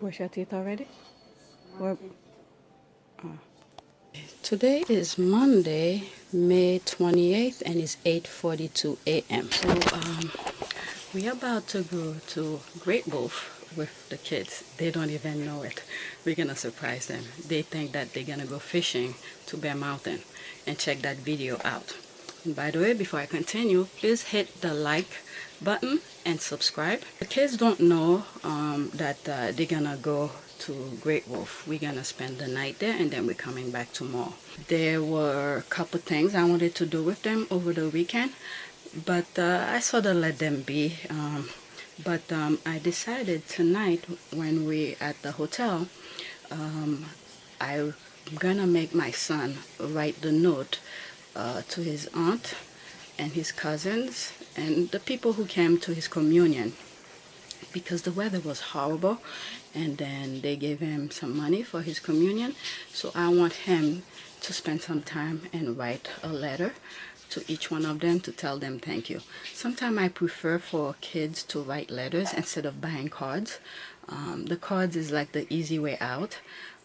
Brush your teeth already? Or, Today is Monday, May 28th, and it's 8:42 a.m. So we're about to go to Great Wolf with the kids. They don't even know it. We're gonna surprise them. They think that they're gonna go fishing to Bear Mountain, and check that video out. And by the way, before I continue, please hit the like button and subscribe. The kids don't know that they're gonna go to Great Wolf. We're gonna spend the night there, and then we're coming back tomorrow. There were a couple things I wanted to do with them over the weekend, but I sort of let them be. I decided tonight when we at the hotel, I'm gonna make my son write the note to his aunt and his cousins and the people who came to his communion, because the weather was horrible, and then they gave him some money for his communion. So I want him to spend some time and write a letter to each one of them to tell them thank you. Sometimes I prefer for kids to write letters instead of buying cards. The cards is like the easy way out,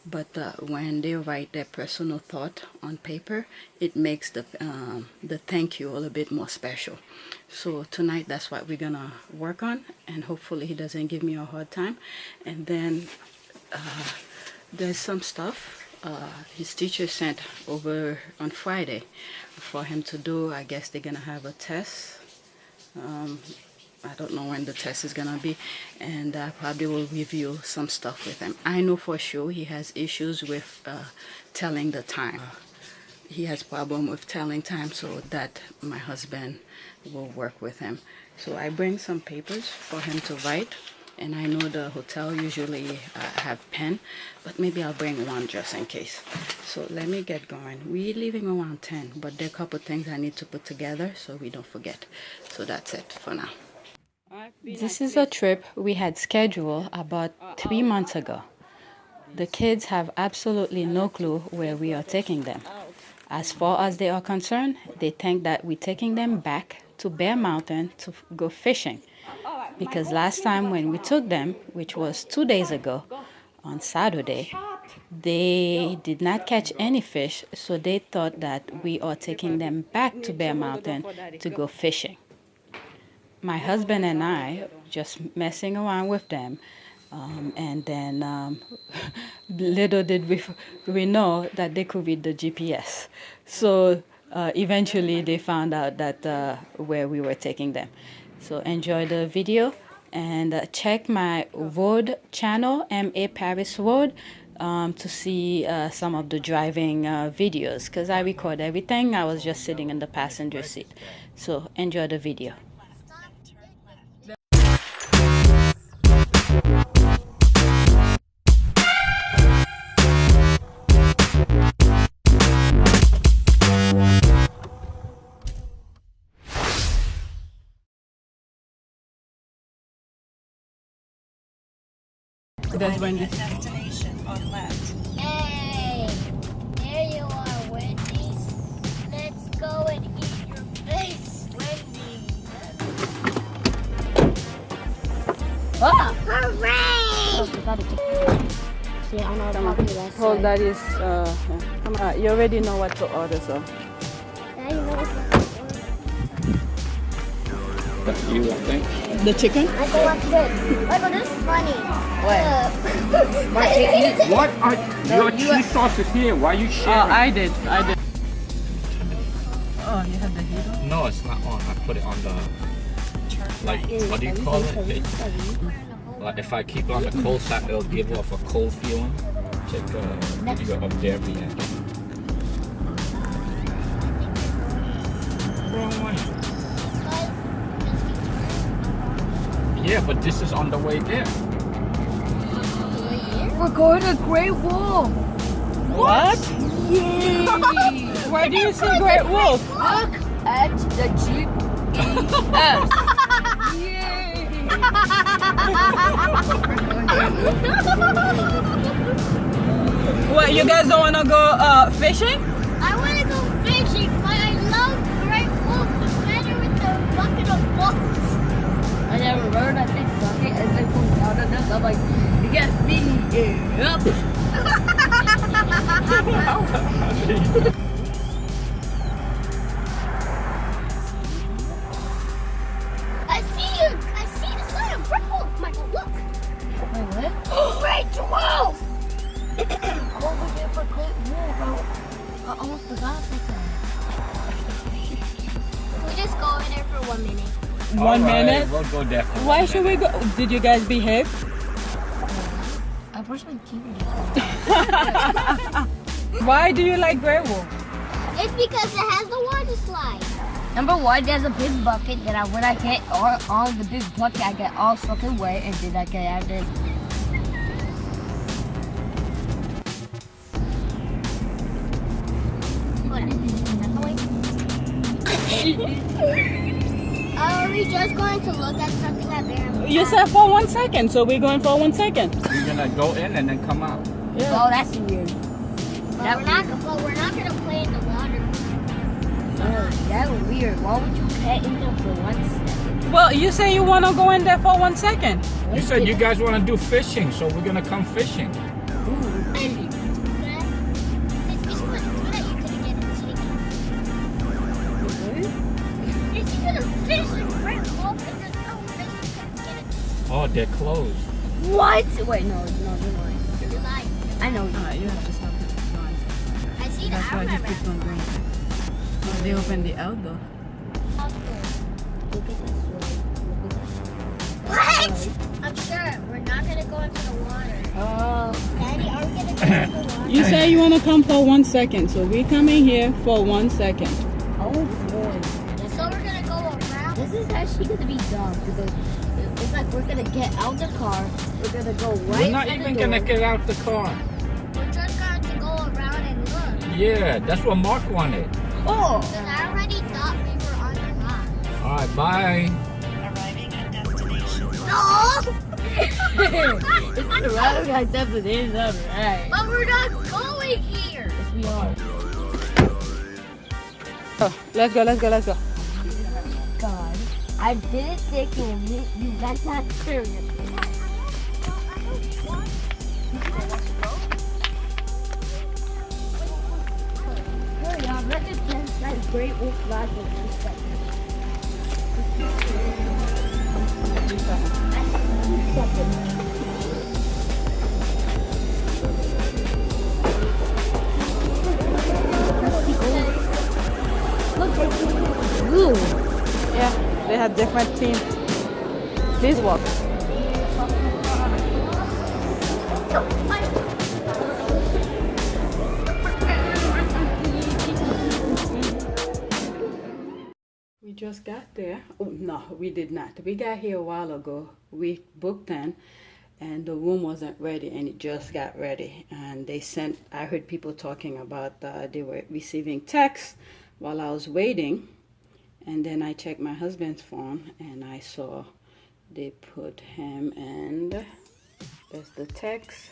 but when they write their personal thought on paper, it makes the thank you a little bit more special. So tonight that's what we're gonna work on, and hopefully he doesn't give me a hard time. And then there's some stuff his teacher sent over on Friday for him to do. I guess they're gonna have a test. I don't know when the test is gonna be, and I probably will review some stuff with him. I know for sure he has issues with telling the time. He has problem with telling time, so that my husband will work with him. So I bring some papers for him to write, and I know the hotel usually have pen, but maybe I'll bring one just in case. So let me get going. We're leaving around 10, but there are a couple things I need to put together so we don't forget. So that's it for now. This is a trip we had scheduled about 3 months ago. The kids have absolutely no clue where we are taking them. As far as they are concerned, they think that we're taking them back to Bear Mountain to go fishing. Because last time when we took them, which was 2 days ago, on Saturday, they did not catch any fish, so they thought that we are taking them back to Bear Mountain to go fishing. My husband and I just messing around with them, and then little did we know that they could read the GPS. So eventually they found out that where we were taking them. So enjoy the video, and check my road channel, MA Paris Road, to see some of the driving videos, because I record everything. I was just sitting in the passenger seat. So enjoy the video. That's when this destination on left. Hey, there you are, Wendy. Let's go and eat your face, Wendy. Ah! Hooray! See, I know how to do that. Hold that is come on, you already know what to order, so Now you know what's That's you, I think. the chicken. Michael, watch this. Michael, this is funny. What? What? Your cheese sauce is here. Why are you sharing? I did. Oh, you have the heat on? No, it's not on. I put it on the, like, what do you call it? Like, if I keep it on the cold side, it'll give off a cold feeling. Check the video up there, the end. Wrong one. Yeah, but this is on the way there. We're going to Great Wolf. What? Yay! Where do you see Great Wolf? Look at the GPS. Yay! What, you guys don't want to go fishing? I want to go fishing, but I love Great Wolf together with the bucket of books. I never heard that big bucket as they pulled out of this. I'm like, you get me up. I see you. I see the sign of purple. Michael, look. Wait, what? Grade 12. Over here for Great Wall, bro. I almost forgot about that. We just go over there for 1 minute. All right, minute? We'll go there. For Why 1 should we minute. go? Did you guys behave? I brushed my teeth. Why do you like Great Wall? It's because it has the water slide. Number one, there's a big bucket that when I get on the big bucket, I get all fucking wet, and then I get out there. Are we just going to look at something at Bear? You said for 1 second, so we're going for 1 second. You're gonna go in and then come out. Oh, that's weird. But we're not gonna play in the water. Oh, that's weird. Why would you get in there for 1 second? Well, you say you want to go in there for 1 second. You said you guys want to do fishing, so we're gonna come fishing. Oh, they're closed. What? Wait, no, you're lying. I know. You have to stop it. I see the That's why he armor. keeps on doing it. Oh, they open the outdoor. What? I'm sure we're not gonna go into the water. Oh. Daddy, are we gonna go into the water? You say you want to come for 1 second, so we're coming here for 1 second. Oh, boy. So we're gonna go around. This is actually going to be dumb because it's like we're going to get out the car. We're going to go right We're not at even the gonna door. get out the car. We're just going to go around and look. Yeah, that's what Mark wanted. Oh. Because I already thought we were on the rock. All right, bye. No! It's not around like that, but it is not right. But we're not going here. Yes, we are. Oh, let's go, let's go, let's go. God, I didn't think you got that serious. Hurry up, let's just get that Great Wolf Lodge in 2 seconds. 2 seconds. Look, it's blue. Yeah, they have different themes. Please walk. We just got there. Oh, no, we did not. We got here a while ago. We booked in, and the room wasn't ready, and it just got ready. And they sent, I heard people talking about they were receiving texts while I was waiting. And then I checked my husband's phone, and I saw they put him, and there's the text.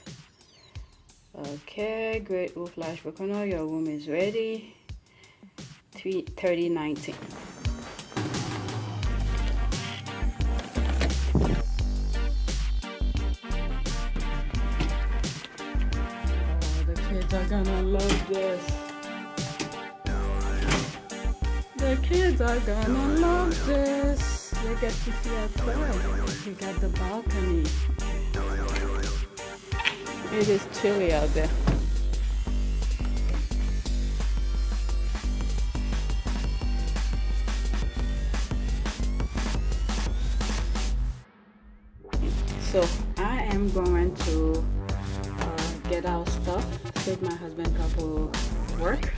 Okay, Great Wolf Lodge Pocono, your room is ready. 3019. Oh, the kids are gonna love this. The kids are gonna love this. They get to see outside. We got the balcony. It is chilly out there. So I am going to get our stuff, take my husband a couple work,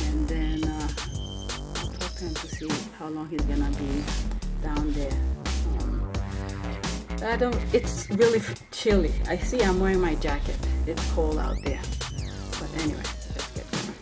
and then I'll talk to him to see how long he's gonna be down there. It's really chilly. I see I'm wearing my jacket. It's cold out there. But anyway, let's get going.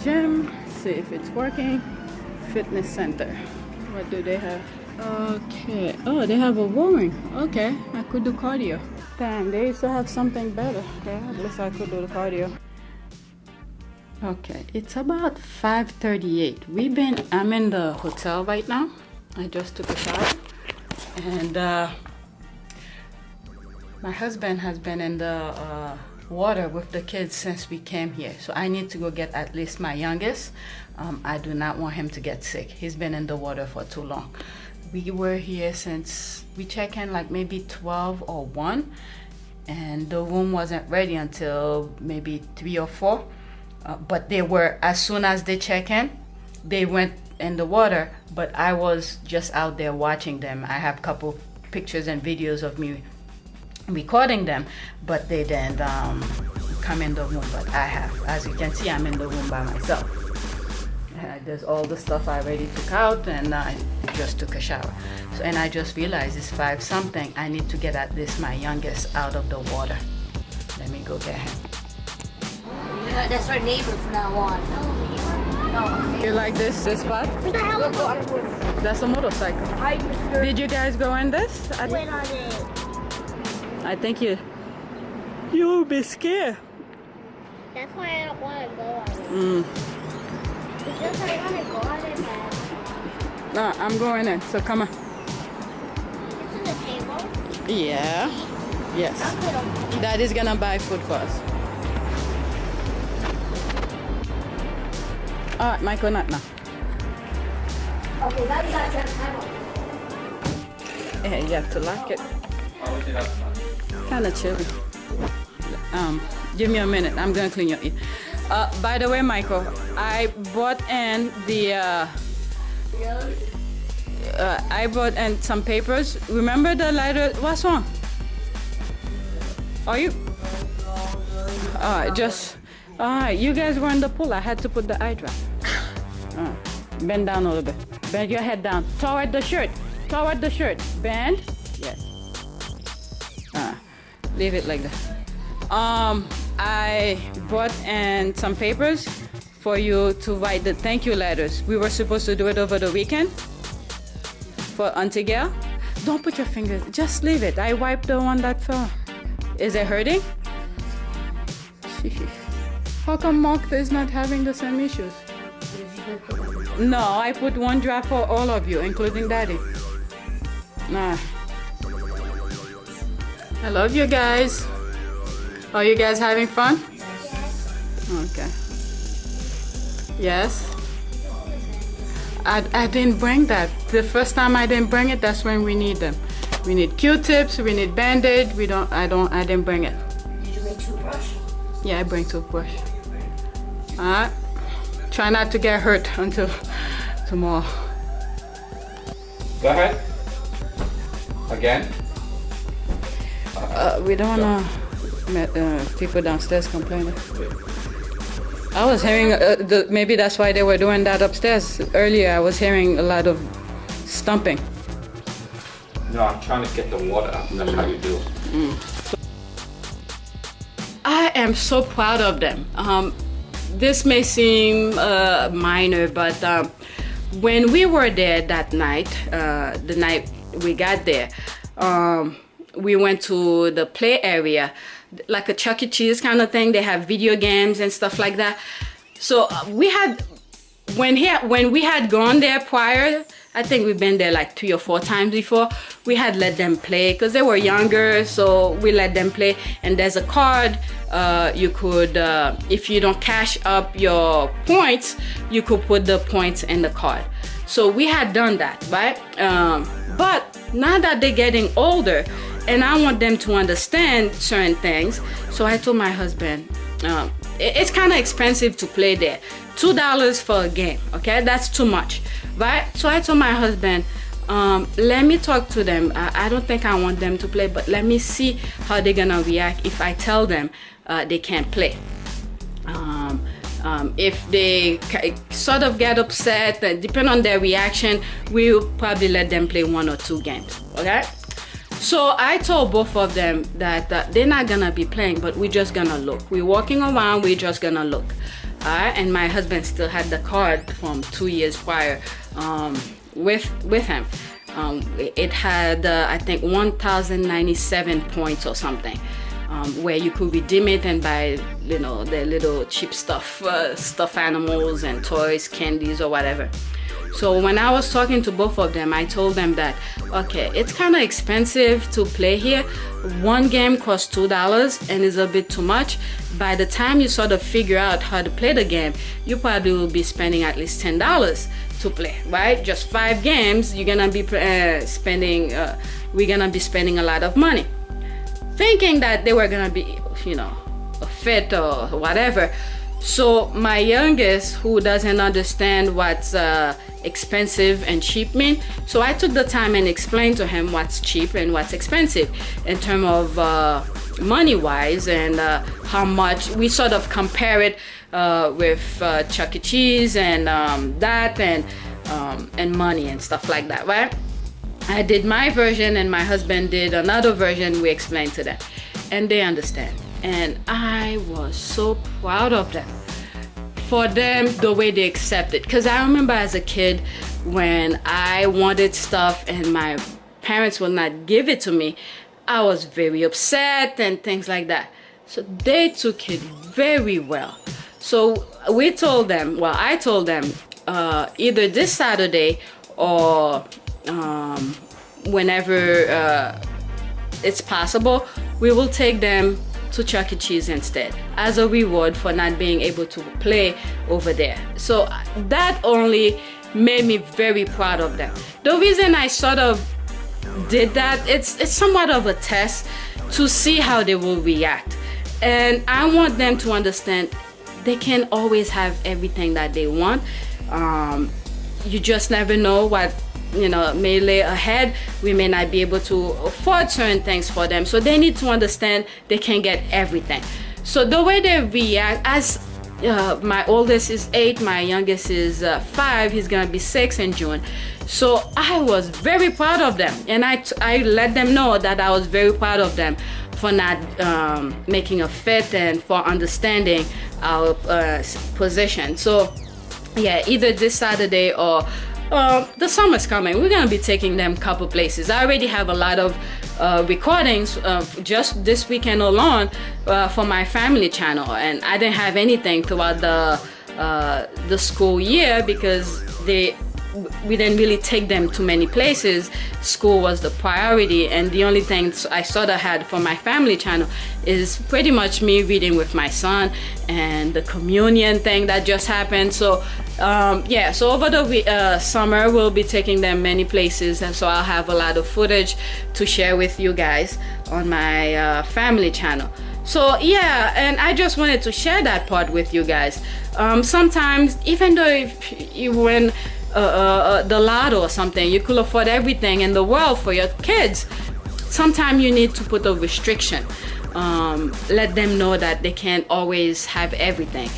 gym, see if it's working. Fitness center. What do they have? Okay. Oh, they have a rowing. Okay, I could do cardio. Damn, they used to have something better. Okay, at least I could do the cardio. Okay, it's about 5:38. I'm in the hotel right now. I just took a shower, and my husband has been in the water with the kids since we came here. So I need to go get at least my youngest. I do not want him to get sick. He's been in the water for too long. We were here since we checked in like maybe 12 or 1, and the room wasn't ready until maybe 3 or 4. But they were, as soon as they check in, they went in the water, but I was just out there watching them. I have a couple pictures and videos of me recording them, but they didn't come in the room, but I have. As you can see, I'm in the room by myself. There's all the stuff I already took out, and I just took a shower. So, and I just realized it's 5 something. I need to get at least my youngest out of the water. Let me go get him. Yeah, that's our neighbor from now on. No. You like this spot? That's a motorcycle. Did you guys go in this? Went on it. I think you'll be scared. That's why I don't want to go on it. It's just I want to go on it, but No, I'm going in, so come on. it's in the table. Yeah. Yes. Daddy's gonna buy food for us. Alright, Michael, not now. Okay, now you got your time. Yeah, you have to lock it. Kinda chilly. Give me a minute. I'm gonna clean your ear. By the way, Michael, I bought in the I bought in some papers. Remember the lighter? What's wrong? Are you? You guys were in the pool. I had to put the eye drop. Bend down a little bit. Bend your head down. Toward the shirt. Toward the shirt. Bend. Yes. Leave it like that. I brought in some papers for you to write the thank you letters. We were supposed to do it over the weekend for Auntie Gail. Don't put your fingers. Just leave it. I wiped the one that fell. Is it hurting? How come Mark is not having the same issues? No, I put one drop for all of you, including Daddy. Nah. I love you guys. Are you guys having fun? Okay. Yes. I didn't bring that. The first time I didn't bring it, that's when we need them. We need Q-tips, we need Band-Aid. I didn't bring it. Did you make toothbrush? Yeah, I bring toothbrush. Alright. Try not to get hurt until tomorrow. Go ahead. Again. We don't want people downstairs complaining. I was hearing, maybe that's why they were doing that upstairs. Earlier I was hearing a lot of stomping. No, I'm trying to get the water out. That's how you do it. I am so proud of them. This may seem minor, but when we were there that night, the night we got there, we went to the play area, like a Chuck E. Cheese kind of thing. They have video games and stuff like that. So we had, when we had gone there prior, I think we've been there like 3 or 4 times before, we had let them play because they were younger, so we let them play. And there's a card, you could, if you don't cash up your points, you could put the points in the card. So we had done that, right? But now that they're getting older, and I want them to understand certain things, so I told my husband, it's kind of expensive to play there. $2 for a game, okay? That's too much, right? So I told my husband, let me talk to them. I don't think I want them to play, but let me see how they're gonna react if I tell them they can't play. If they sort of get upset, depending on their reaction, we'll probably let them play 1 or 2 games, okay? So I told both of them that they're not gonna be playing, but we're just gonna look. We're walking around, we're just gonna look. And my husband still had the card from 2 years prior with him. It had I think 1,097 points or something, where you could redeem it and buy, you know, the little cheap stuff, stuffed animals and toys, candies or whatever. So when I was talking to both of them, I told them that, okay, it's kind of expensive to play here. One game costs $2 and is a bit too much. By the time you sort of figure out how to play the game, you probably will be spending at least $10 to play, right? Just 5 games, you're gonna be we're gonna be spending a lot of money. Thinking that they were gonna be, you know, a fit or whatever. So my youngest, who doesn't understand what's expensive and cheap mean, so I took the time and explained to him what's cheap and what's expensive in terms of money wise, and how much we sort of compare it with Chuck E. Cheese and that and money and stuff like that, right? I did my version and my husband did another version. We explained to them and they understand. And I was so proud of them, for them, the way they accept it. Because I remember as a kid when I wanted stuff and my parents would not give it to me, I was very upset and things like that. So they took it very well. So we told them, well, I told them, either this Saturday or whenever it's possible, we will take them to Chuck E. Cheese instead as a reward for not being able to play over there. So that only made me very proud of them. The reason I sort of did that, it's somewhat of a test to see how they will react. And I want them to understand they can't always have everything that they want. You just never know what, you know, may lay ahead. We may not be able to afford certain things for them, so they need to understand they can get everything. So the way they react, as my oldest is 8, my youngest is 5, he's gonna be 6 in June. So I was very proud of them, and I let them know that I was very proud of them for not making a fit and for understanding our position. So yeah, either this Saturday or the summer's coming, we're gonna be taking them a couple places. I already have a lot of recordings just this weekend alone for my family channel, and I didn't have anything throughout the school year because we didn't really take them to many places. School was the priority, and the only thing I sort of had for my family channel is pretty much me reading with my son and the communion thing that just happened. So yeah, so over the summer we'll be taking them many places, and so I'll have a lot of footage to share with you guys on my family channel. So yeah, and I just wanted to share that part with you guys. Sometimes, even though if you win the lotto or something, you could afford everything in the world for your kids, sometimes you need to put a restriction. Let them know that they can't always have everything.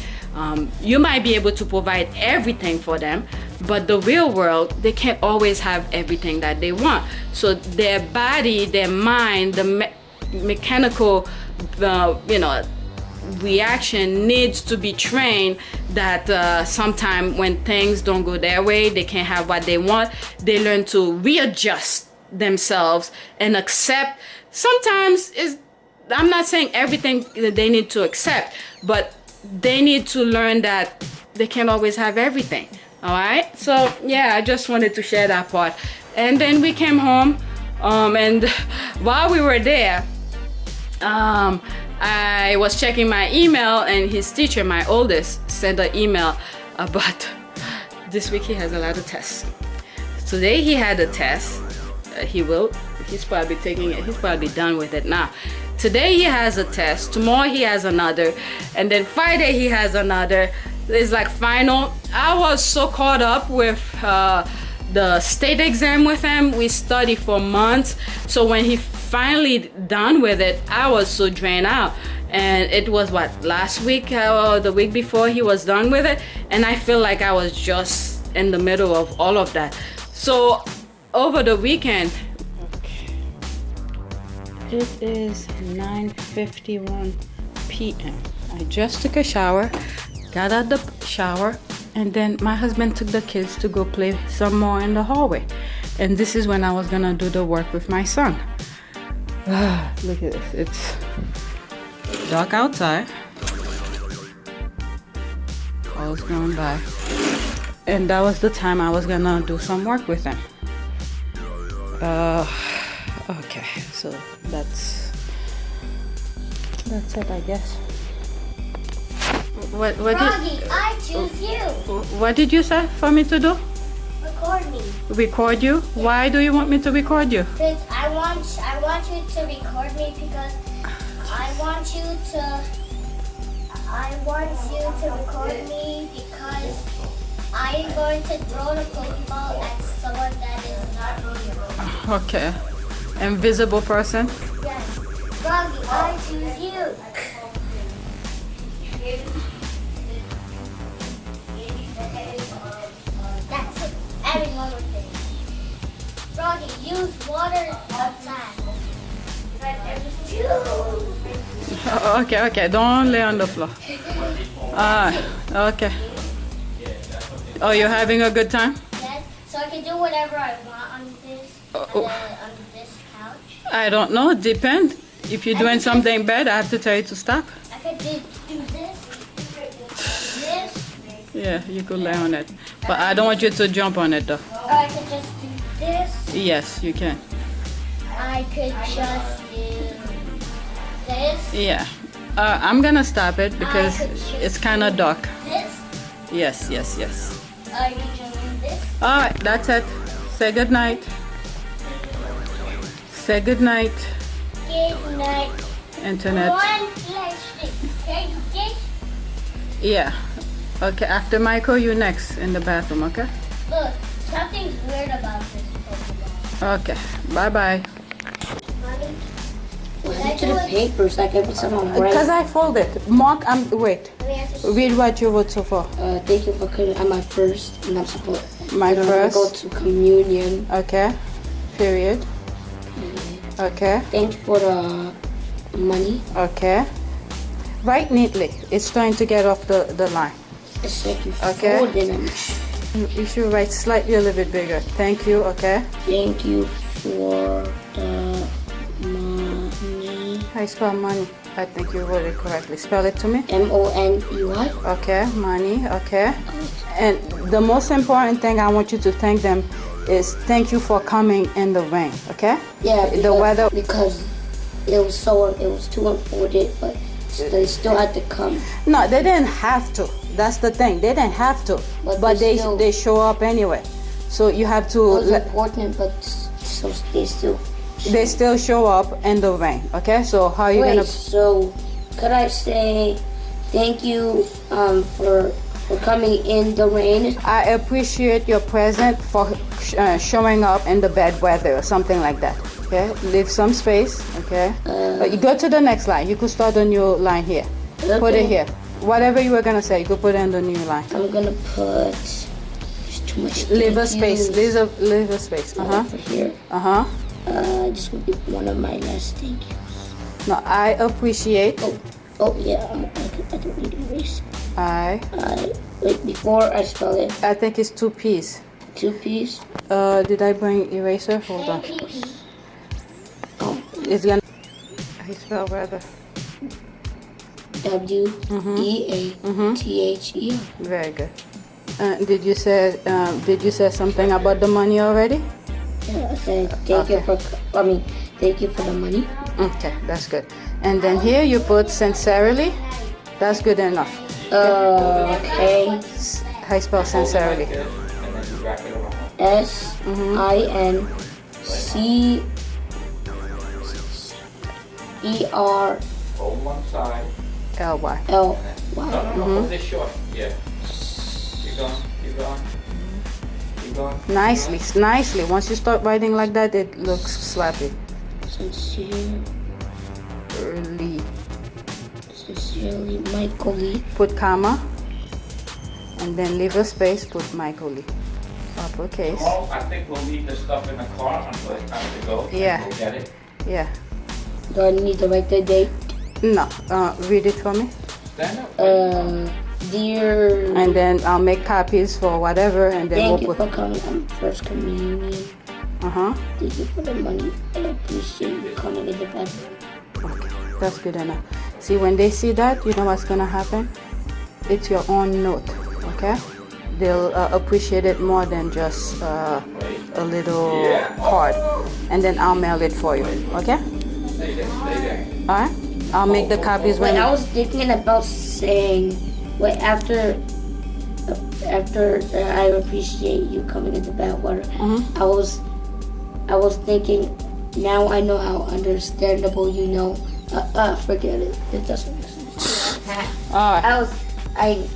You might be able to provide everything for them, but the real world, they can't always have everything that they want. So their body, their mind, the mechanical reaction needs to be trained that sometime when things don't go their way, they can't have what they want, they learn to readjust themselves and accept. Sometimes I'm not saying everything that they need to accept, but they need to learn that they can't always have everything. All right, so yeah, I just wanted to share that part. And then we came home, and while we were there, I was checking my email, and his teacher, my oldest, sent an email about this week he has a lot of tests. Today he had a test. He's probably taking it, he's probably done with it now. Today he has a test, tomorrow he has another, and then Friday he has another. It's like final. I was so caught up with the state exam with him. We studied for months, so when he finally done with it, I was so drained out. And it was what, last week or the week before he was done with it, and I feel like I was just in the middle of all of that. So over the weekend, it is 9:51 p.m. I just took a shower. got out the shower, and then my husband took the kids to go play some more in the hallway. And this is when I was gonna do the work with my son. Look at this, it's dark outside. I was going by. And that was the time I was gonna do some work with him. Okay, so that's it, I guess. What Froggy, I choose you. What did you say for me to do? Record me. Record you? Why do you want me to record you? Because I want you to record me because I want you to record me because I'm going to throw the Pokeball at someone that is not real. Okay. Invisible person? Yes. Froggy, I choose you. That's it. Everyone with it. Froggy, use water outside. Okay. Don't lay on the floor. Okay. Oh, you're having a good time? Yes. So I can do whatever I want on this couch. I don't know. Depend. If you're doing something bad, I have to tell you to stop. I could do this. Yeah, you could lay on it. But I don't want you to jump on it though. Or I could just do this. Yes, you can. I could just do this. Yeah. I'm gonna stop it because it's kind of dark. This. Yes. Or you just do this. Alright, that's it. Say good night. Say good night, Good night. internet. One flashlight. Can you this? Yeah. Okay, after Michael, you next in the bathroom, okay? Look, something's weird about this Pokeball. Okay, bye-bye. Mommy, What happened to the papers? Like every time I'm Because writing. I folded. Mark, wait. let me answer. Read what you wrote so far. Thank you for coming. I'm my first, and I'm supposed. My I'm gonna go first. to communion. Okay. Period. Okay. Thanks for the money. Okay. Write neatly. It's trying to get off the line. It's like you Okay. folded them. You should write slightly a little bit bigger. Thank you, okay? Thank you for the money. How you spell money? I think you wrote it correctly. Spell it to me. MONEY. Okay, money, okay. And the most important thing I want you to thank them is thank you for coming in the rain, okay? Yeah, The weather. because it was too important, but they still had to come. No, they didn't have to. That's the thing. They didn't have to. But But they still- they show up anyway. So you have It to. was important, but so they still. They still show up in the rain, okay? So how are you Wait, gonna? so could I say thank you for coming in the rain? I appreciate your present for showing up in the bad weather or something like that. Okay, leave some space. Okay, you go to the next line. You could start a new line here. Put it Okay. here. Whatever you were gonna say, you could put it in the new line. I'm gonna put. There's too much. Leave a thank space. yous. Leave a space. For here. Uh-huh. This would be one of my last thank yous. No, I appreciate. Oh yeah, I don't need to erase. Wait, before I spell it, I think it's 2 P's. 2 P's. Did I bring eraser? Hold on. Oh, It's gonna. I spell rather. WEATHER. Very good. Did you say something about the money already? Yeah, I said thank you for. Thank you for the money. Okay, that's good. And then here you put sincerely. That's good enough. Okay. How you spell sincerely? SINCERLY. Hold one side. L-Y. No, hold this short. Yeah. Keep going. Nicely. Once you start writing like that, it looks slappy. Sincerely, Michael Lee. Put comma. And then leave a space, put Michael Lee. Uppercase. Well, I think we'll leave the stuff in the car until it's time to go. Yeah. We'll get it. Yeah. Do I need to write the date? No. Read it for me. Stand up. Dear, And then I'll make copies for whatever, and then thank you we'll for put. coming on First Communion. Uh-huh. Thank you for the money. I appreciate you coming in the bed. Okay, that's good enough. See, when they see that, you know what's gonna happen? It's your own note, okay? They'll appreciate it more than just a little card. And then I'll mail it for you, okay? All right? I'll make the copies when. Wait, I was thinking about saying, wait, after I appreciate you coming into Badwater, I was thinking, now I know how understandable you know. Forget it. It doesn't make sense. All right.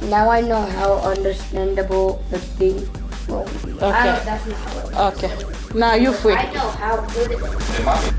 Now I know how understandable the thing. Well, Okay. that's not how it works. Okay. Now you're free. I know how good it is.